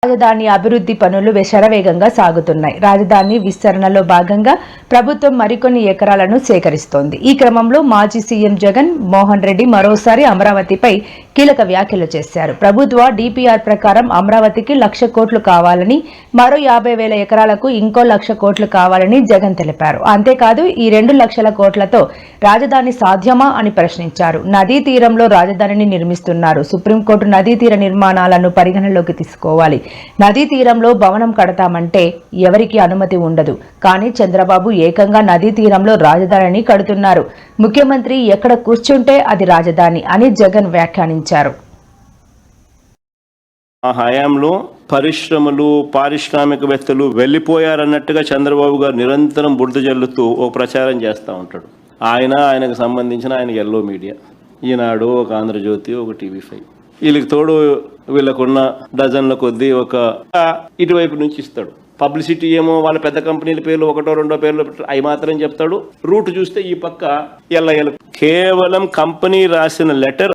రాజధాని అభివృద్ధి పనులు శరవేగంగా సాగుతున్నాయి. రాజధాని విస్తరణలో భాగంగా ప్రభుత్వం మరికొన్ని ఎకరాలను సేకరిస్తోంది. ఈ క్రమంలో మాజీ సీఎం జగన్ మోహన్ రెడ్డి మరోసారి అమరావతిపై కీలక వ్యాఖ్యలు చేశారు. ప్రభుత్వ డిపిఆర్ ప్రకారం అమరావతికి 1,00,000 కోట్లు కావాలని, మరో 50,000 ఎకరాలకు ఇంకో 1,00,000 కోట్లు కావాలని జగన్ తెలిపారు. అంతేకాదు ఈ 2,00,000 కోట్లతో రాజధాని సాధ్యమా అని ప్రశ్నించారు. నదీ తీరంలో రాజధానిని నిర్మిస్తున్నారు. సుప్రీంకోర్టు నదీ తీర నిర్మాణాలను పరిగణలోకి తీసుకోవాలి. నదీ తీరంలో భవనం కడతామంటే ఎవరికి అనుమతి ఉండదు. కానీ చంద్రబాబు ఏకంగా నదీ తీరంలో రాజధానిని కడుతున్నారు. ముఖ్యమంత్రి ఎక్కడ కూర్చుంటే అది రాజధాని అని జగన్ వ్యాఖ్యానించారు. ఆ హయాంలో పరిశ్రమలు, పారిశ్రామికవేత్తలు వెళ్ళిపోయారన్నట్టుగా చంద్రబాబు గారు నిరంతరం బురద జల్లుతూ ఓ ప్రచారం చేస్తూ ఉంటాడు. ఆయనకు సంబంధించిన ఆయన ఎల్లో మీడియా, ఈనాడు, ఒక ఆంధ్రజ్యోతి, ఒక టీవీ5, వీళ్ళకి తోడు వీళ్ళకున్న డజన్ల కొద్దీ ఒక ఇటువైపు నుంచి ఇస్తాడు. పబ్లిసిటీ ఏమో వాళ్ళ పెద్ద కంపెనీల పేర్లు, ఒకటో రెండో పేర్లు అవి మాత్రం చెప్తాడు. రూట్ చూస్తే ఈ పక్క కేవలం కంపెనీ రాసిన లెటర్